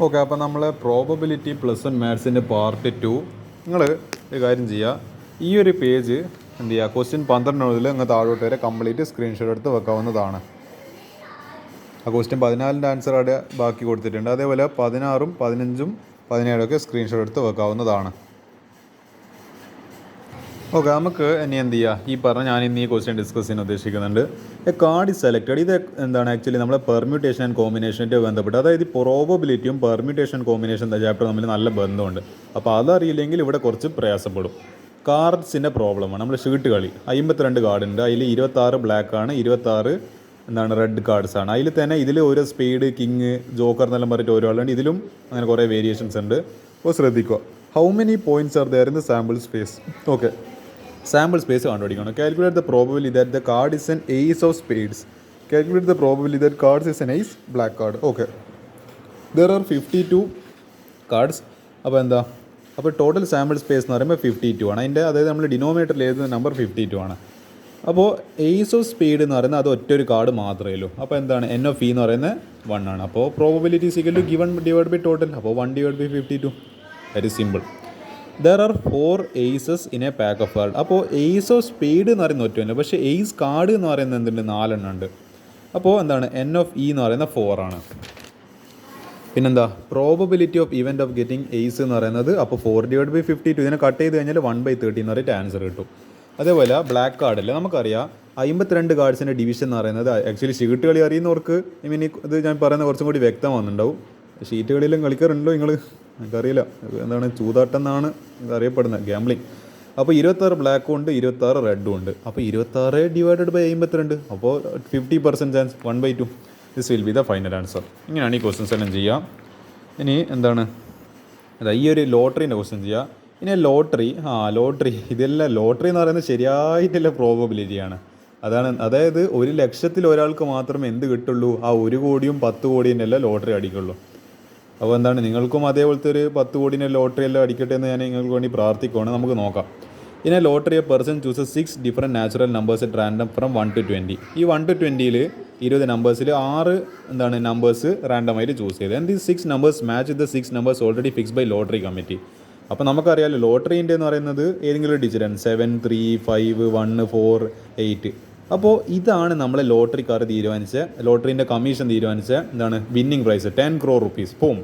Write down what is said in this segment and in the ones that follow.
Okay, അപ്പോൾ നമ്മൾ probability plus one മാത്സിൻ്റെ part 2 നിങ്ങൾ ഒരു കാര്യം ചെയ്യുക. ഈ ഒരു പേജ് എന്ത് ചെയ്യുക, ക്വസ്റ്റ്യൻ 12 മുതൽ അങ്ങ് താഴോട്ട് വരെ കംപ്ലീറ്റ് സ്ക്രീൻഷോട്ട് എടുത്ത് വെക്കാവുന്നതാണ്. ആ ക്വസ്റ്റ്യൻ 14ൻ്റെ ആൻസർ അവിടെ ബാക്കി കൊടുത്തിട്ടുണ്ട്. അതേപോലെ 16ഉം 15ഉം 17ഉം ഒക്കെ സ്ക്രീൻഷോട്ട് എടുത്ത് വെക്കാവുന്നതാണ്. ഓക്കെ, നമുക്ക് ഇനി എന്ത് ചെയ്യുക, ഈ പറഞ്ഞ ഞാൻ ഇന്ന് ഈ ക്വസ്റ്റ്യൻ ഡിസ്കസ് ചെയ്യാൻ ഉദ്ദേശിക്കുന്നുണ്ട്. A card is selected. ഇത് എന്താണ് ആക്ച്വലി നമ്മളെ പെർമ്യൂട്ടേഷൻ ആൻഡ് കോമ്പിനേഷൻ്റെ ബന്ധപ്പെട്ട്, അതായത് പ്രോബബിലിറ്റിയും പെർമ്യൂട്ടേഷൻ കോമ്പിനേഷൻ ചാപ്റ്റർ തമ്മിൽ നല്ല ബന്ധമുണ്ട്. അപ്പോൾ അതറിയില്ലെങ്കിൽ ഇവിടെ കുറച്ച് പ്രയാസപ്പെടും. കാർഡ്സിൻ്റെ പ്രോബ്ലമാണ്. നമ്മൾ ഷീട്ട് കളി 52 കാർഡുണ്ട്. അതിൽ 26 ബ്ലാക്കാണ്, 26 എന്താണ് റെഡ് കാർഡ്സ് ആണ്. അതിൽ തന്നെ ഇതിൽ ഓരോ സ്പീഡ്, കിങ്, ജോക്കർ എന്നെല്ലാം പറഞ്ഞിട്ട് ഓരോ ആളുണ്ട്. ഇതിലും അങ്ങനെ കുറേ വേരിയേഷൻസ് ഉണ്ട്. അപ്പോൾ ശ്രദ്ധിക്കുക. How many points are there in the sample space. Okay, sample space കണ്ടുപിടിക്കണം. Calculate the probability that the card is an ace of spades. Calculate the probability that cards is an ace black card. Okay, there are 52 cards. അപ്പോൾ എന്താ, അപ്പോൾ total sample space എന്ന് പറയുമ്പോൾ 52 ആണ്. അതിൻ്റെ അതായത് നമ്മൾ ഡിനോമിനേറ്ററിൽ എഴുതുന്ന നമ്പർ 52 ആണ്. അപ്പോൾ ഏസ് ഓഫ് സ്പീഡ് എന്ന് പറയുന്നത് അത് ഒറ്റൊരു കാർഡ് മാത്രമേ ഉള്ളൂ. അപ്പോൾ എന്താണ്, എൻ ഓഫ് ഇ എന്ന് പറയുന്നത് 1 ആണ്. അപ്പോൾ probability is equal to given divide by total. അപ്പോൾ 1 divide by 52. Very simple. There are 4 aces in a pack of card. അപ്പോൾ ഏസ് ഓഫ് സ്പീഡ് എന്ന് പറയുന്നത് ഒറ്റ, പക്ഷേ ഏസ് കാർഡ് എന്ന് പറയുന്നത് എന്തുണ്ട്, 4 എണ്ണം ഉണ്ട്. അപ്പോൾ എന്താണ്, എൻ ഓഫ് ഇ എന്ന് പറയുന്നത് 4 ആണ്. പിന്നെന്താ, probability of event of getting ace എന്ന് പറയുന്നത് അപ്പോൾ 4 ഡിവൈഡ് ബൈ 52. ഇതിനെ കട്ട് ചെയ്ത് കഴിഞ്ഞാൽ 1/30 എന്ന് പറഞ്ഞിട്ട് ആൻസർ കിട്ടും. അതേപോലെ ബ്ലാക്ക് കാർഡിൽ നമുക്കറിയാം 52 കാർഡ്സിൻ്റെ ഡിവിഷൻ എന്ന് പറയുന്നത് ആക്ച്വലി ഷീട്ട് കളി അറിയുന്നവർക്ക് ഇത് ഞാൻ പറയുന്നത് കുറച്ചും കൂടി വ്യക്തമാകുന്നുണ്ടാവും. ഷീറ്റ് കളിയിലും കളിക്കാറുണ്ടോ നിങ്ങൾ, എനിക്കറിയില്ല. എന്താണ്, ചൂതാട്ടം എന്നാണ് അറിയപ്പെടുന്നത്, ഗാംബ്ലിങ്. അപ്പോൾ 26 ബ്ലാക്കും ഉണ്ട്, 26 റെഡും ഉണ്ട്. അപ്പോൾ 26 ഡിവൈഡഡ് ബൈ 52, അപ്പോൾ 50% chance 1/2. This will be the final answer. ഇങ്ങനെയാണ് ഈ ക്വസ്റ്റ്യൻസ് എല്ലാം ചെയ്യുക. ഇനി എന്താണ്, അതാ ഈ ഒരു ലോട്ടറീൻ്റെ ക്വസ്റ്റ്യൻ ചെയ്യുക. ഇനി ലോട്ടറി ഇതെല്ലാം ലോട്ടറി എന്ന് പറയുന്നത് ശരിയായിട്ടുള്ള പ്രോബബിലിറ്റിയാണ്. അതായത് 1 ലക്ഷത്തിൽ ഒരാൾക്ക് മാത്രമേ എന്ത് കിട്ടുള്ളൂ, ആ 1 കോടിയും 10 കോടിയും എല്ലാം ലോട്ടറി അടിക്കുള്ളൂ. അപ്പോൾ എന്താണ്, നിങ്ങൾക്കും അതേപോലത്തെ ഒരു 10 കോടിൻ്റെ ലോട്ടറി എല്ലാം അടിക്കട്ടെ എന്ന് ഞാൻ നിങ്ങൾക്ക് വേണ്ടി പ്രാർത്ഥിക്കുകയാണ്. നമുക്ക് നോക്കാം. ഇനി lottery A person chooses 6 different natural numbers at random from 1 to 20. ഈ 1 to 20ൽ 20 നമ്പേഴ്സിൽ 6 എന്താണ് നമ്പേഴ്സ് റാൻഡമായിട്ട് ചൂസ് ചെയ്ത്. And these 6 numbers match the 6 numbers already fix by lottery committee. അപ്പോൾ നമുക്കറിയാമല്ലോ ലോട്ടറീൻ്റെ എന്ന് പറയുന്നത് ഏതെങ്കിലും ഒരു ഡിജിറ്റാണ് 7, 3, 5, 1, 4, 8. അപ്പോൾ ഇതാണ് നമ്മളെ ലോട്ടറിക്കാർ ലോട്ടറീൻ്റെ കമ്മീഷൻ തീരുമാനിച്ച എന്താണ് വിന്നിങ് പ്രൈസ് 10 crore rupees. പോവും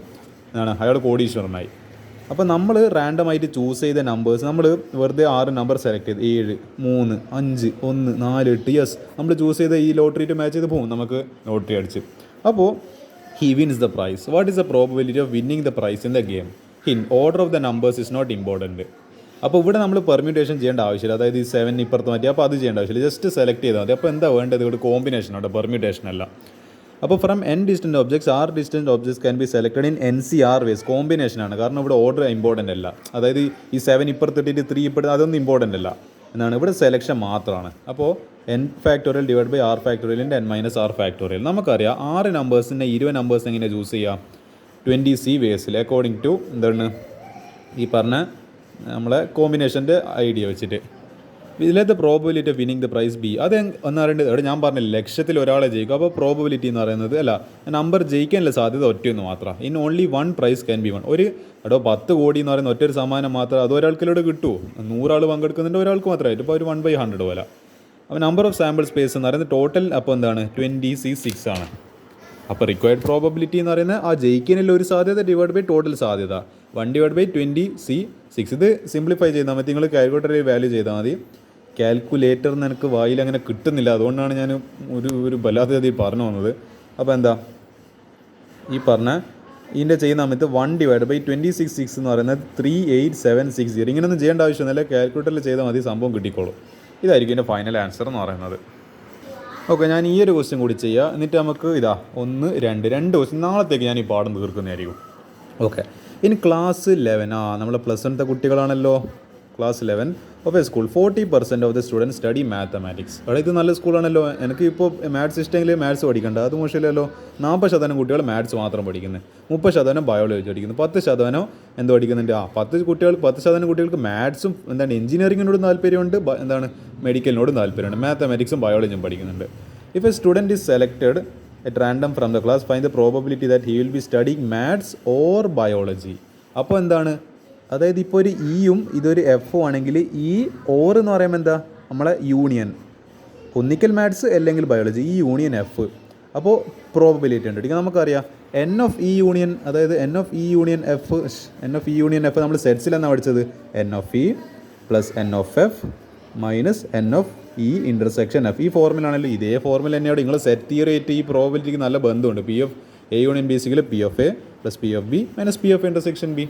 എന്താണ്, അയാൾ കോടീശ്വരനായി. അപ്പോൾ നമ്മൾ റാൻഡമായിട്ട് ചൂസ് ചെയ്ത നമ്പേഴ്സ് നമ്മൾ വെറുതെ 6 നമ്പർ സെലക്ട് ചെയ്ത് 7, 3, 5, 1, 4, 8 യെസ് നമ്മൾ ചൂസ് ചെയ്ത ഈ ലോട്ടറിയിട്ട് മാച്ച് ചെയ്ത് പോകും, നമുക്ക് ലോട്ടറി അടിച്ച്. അപ്പോൾ he wins the prize. What is the probability of winning the prize in the game? Order of the numbers is not important. അപ്പോൾ ഇവിടെ നമ്മൾ പെർമ്യൂട്ടേഷൻ ചെയ്യേണ്ട ആവശ്യമില്ല. അതായത് ഈ 7 ഇപ്പുറത്ത് മാറ്റി, അപ്പോൾ അത് ചെയ്യേണ്ട ആവശ്യമില്ല. ജസ്റ്റ് സെലക്ട് ചെയ്താൽ മതി. അപ്പോൾ എന്താ വേണ്ടത്, ഇവിടെ കോമ്പിനേഷൻ ഉണ്ട്, പെർമ്യൂട്ടേഷൻ അല്ല. അപ്പോൾ from n distant objects are distant objects can be selected in NCR ways. കോമ്പിനേഷനാണ്, കാരണം ഇവിടെ ഓർഡർ ഇമ്പോർട്ടൻ്റ് അല്ല. അതായത് ഈ 7 ഇപ്പുറത്തിട്ടിട്ട് 3 ഇപ്പുറത്ത് അതൊന്നും ഇമ്പോർട്ടൻ്റ് അല്ല എന്നാണ്, ഇവിടെ സെലക്ഷൻ മാത്രമാണ്. അപ്പോൾ n factorial divide by r factorial into n minus r factorial. നമുക്കറിയാം 6 നമ്പേഴ്സിൻ്റെ 20 നമ്പേഴ്സ് എങ്ങനെ ചൂസ് ചെയ്യാം, 20C വേസിൽ അക്കോർഡിംഗ് ടു എന്താണ് ഈ പറഞ്ഞ നമ്മളെ കോമ്പിനേഷൻ്റെ ഐഡിയ വെച്ചിട്ട്. ഇതിലത്തെ probability of winning the prize B. അത് എന്ന് പറയുന്നത് ഇവിടെ ഞാൻ പറഞ്ഞില്ല ലക്ഷത്തിൽ ഒരാളെ ജയിക്കും. അപ്പോൾ പ്രോബബിലിറ്റി എന്ന് പറയുന്നത് അല്ല, നമ്പർ ജയിക്കാനുള്ള സാധ്യത ഒറ്റയൊന്ന് മാത്രം. In only 1 prize can be 1. ഒരു 10 കോടി എന്ന് പറയുന്ന ഒറ്റൊരു സമ്മാനം മാത്രം അത് ഒരാൾക്കിലൂടെ കിട്ടുമോ? 100 ആൾ പങ്കെടുക്കുന്നുണ്ട്, ഒരാൾക്ക് മാത്രമായിട്ട്. ഇപ്പോൾ ഒരു 1/100 പോലെ. അപ്പോൾ നമ്പർ ഓഫ് സാമ്പിൾ സ്പേസ് എന്ന് പറയുന്നത് ടോട്ടൽ അപ്പോൾ എന്താണ് 20C6 ആണ്. അപ്പോൾ റിക്വയർഡ് പ്രോബബിലിറ്റി എന്ന് പറയുന്നത് ആ ജയിക്കാനുള്ള ഒരു സാധ്യത ഡിവൈഡ് ബൈ ടോട്ടൽ സാധ്യത 1 ഡിവൈഡ് ബൈ 20C6. ഇത് സിംപ്ലിഫൈ ചെയ്താൽ മതി. നിങ്ങൾ കാൽക്കുലേറ്ററിൽ വാല്യൂ ചെയ്താൽ മതി. കാൽക്കുലേറ്റർ എനിക്ക് വായിൽ അങ്ങനെ കിട്ടുന്നില്ല, അതുകൊണ്ടാണ് ഞാൻ ഒരു ബലാതെ പറഞ്ഞു വന്നത്. അപ്പോൾ എന്താ ഈ പറഞ്ഞ ഇതിൻ്റെ ചെയ്യുന്ന സമയത്ത് 1 ഡിവൈഡ് ബൈ 26 എന്ന് പറയുന്നത് 38760. ഇങ്ങനെയൊന്നും ചെയ്യേണ്ട ആവശ്യമൊന്നുമില്ല, കാൽക്കുലേറ്ററിൽ ചെയ്താൽ മതി, സംഭവം കിട്ടിക്കോളും. ഇതായിരിക്കും എൻ്റെ ഫൈനൽ ആൻസർ എന്ന് പറയുന്നത്. ഓക്കെ, ഞാൻ ഈ ഒരു ക്വസ്റ്റ്യൻ കൂടി ചെയ്യാം. എന്നിട്ട് നമുക്ക് 1, 2 ക്വസ്റ്റ്യൻ നാളത്തേക്ക് ഞാൻ ഈ പാഠം തീർക്കുന്നതായിരിക്കും. ഓക്കെ, ഇനി ക്ലാസ് 11 നമ്മൾ +1ത്തെ കുട്ടികളാണല്ലോ. Class 11 of a school 40% of the student study mathematics. അവിടെ ഇത് നല്ല സ്കൂളാണല്ലോ. എനിക്ക് ഇപ്പോൾ മാത്സ് ഇഷ്ടമെങ്കിൽ മാത്സ് പഠിക്കണ്ട, അത് മോശമില്ലല്ലോ. 40% കുട്ടികൾ മാത്സ് മാത്രം പഠിക്കുന്നത്, 30% ബയോളജി പഠിക്കുന്നത്, 10% എന്ത് പഠിക്കുന്നുണ്ട്, 10% കുട്ടികൾക്ക് മാത്സും എന്താണ് എഞ്ചിനീയറിങ്ങിനോടും താല്പര്യമുണ്ട്, എന്താണ് മെഡിക്കലിനോടും താല്പര്യമുണ്ട്, മാത്തമാറ്റിക്സും ബയോളജിയും പഠിക്കുന്നുണ്ട്. If A student is selected at random from the class, find the probability that he will be studying maths or biology. അപ്പോൾ എന്താണ്, അതായത് ഇപ്പോൾ ഒരു ഇയും ഇതൊരു എഫും ആണെങ്കിൽ ഈ ഓർ എന്ന് പറയുമ്പോൾ എന്താ, നമ്മളെ യൂണിയൻ, ഒന്നിക്കൽ മാത്സ് അല്ലെങ്കിൽ ബയോളജി, ഈ യൂണിയൻ എഫ്. അപ്പോൾ പ്രോബബിലിറ്റി ഉണ്ട്. ഇങ്ങനെ നമുക്കറിയാം എൻ ഓഫ് ഇ യൂണിയൻ, അതായത് N of E union F നമ്മൾ സെറ്റ്സിൽ എന്നാണ് പഠിച്ചത്, N of E plus N of F minus N of E intersection F. ഈ ഫോർമുലാണല്ലോ, ഇതേ ഫോർമുല തന്നെയാണ് നിങ്ങൾ സെറ്റ് തിയറി ആയിട്ട് ഈ പ്രോബിലിറ്റിക്ക് നല്ല ബന്ധമുണ്ട്. P of A union B equal P of A plus P of B minus P of intersection B.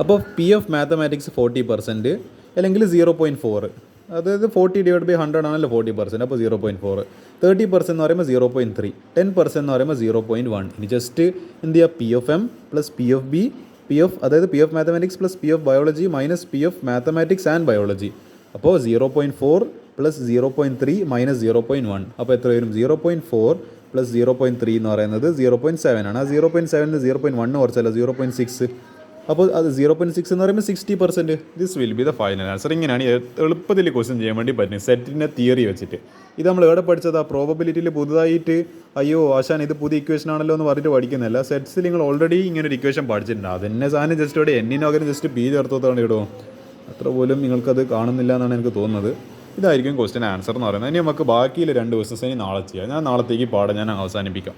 അപ്പോൾ പി ഓഫ് മാത്തമാറ്റിക്സ് 40% അല്ലെങ്കിൽ 0.4, അതായത് 40/100 ആണല്ലോ 40%, അപ്പോൾ 0.4. 30% എന്ന് പറയുമ്പോൾ 0.3, 10% എന്ന് പറയുമ്പോൾ 0.1. ഇനി ജസ്റ്റ് എന്ത് ചെയ്യുക, P of M plus P of B, അതായത് P of mathematics plus P of biology minus P of mathematics and biology. അപ്പോൾ 0.4 പ്ലസ് 0.3 മൈനസ് 0.1, അപ്പോൾ എത്ര വരും, 0.4 പ്ലസ് 0.3 എന്ന് പറയുന്നത് 0.7 ആണ്. ആ 0.7 0.1 കുറച്ചല്ല 0.6. അപ്പോൾ അത് 0.6 എന്ന് പറയുമ്പോൾ 60%. This will be the final answer. ഇങ്ങനെയാണ് എളുപ്പത്തിൽ ക്വസ്റ്റ്യൻ ചെയ്യാൻ വേണ്ടി പറ്റുന്നത് സെറ്റിൻ്റെ തിയറി വെച്ചിട്ട്. ഇത് നമ്മൾ എവിടെ പഠിച്ചത്, ആ പ്രോബബിലിറ്റിയിൽ പുതുതായിട്ട് അയ്യോ ആശാൻ ഇത് പുതിയ ഇക്വേഷൻ ആണല്ലോ എന്ന് പറഞ്ഞിട്ട് പഠിക്കുന്നില്ല. സെറ്റ്സിൽ നിങ്ങൾ ഓൾറെഡി ഇങ്ങനെ ഒരു ഇക്വേഷൻ പഠിച്ചിട്ടുണ്ട്. അതിൻ്റെ സാധനം ജസ്റ്റ് ഇവിടെ എന്നിനോകം ജസ്റ്റ് പി ചേർത്തോത്താണ് ഇടുമോ, അത്ര പോലും നിങ്ങൾക്കത് കാണുന്നില്ല എന്നാണ് എനിക്ക് തോന്നുന്നത്. ഇതായിരിക്കും ക്വസ്റ്റ്യൻ ആൻസർ എന്ന് പറയുന്നത്. ഇനി നമുക്ക് ബാക്കിയിൽ 2 ക്വസ്റ്റ്യൻസ് ഇനി നാളെ ചെയ്യാം. ഞാൻ നാളത്തേക്ക് പാഠം ഞാൻ അവസാനിപ്പിക്കാം.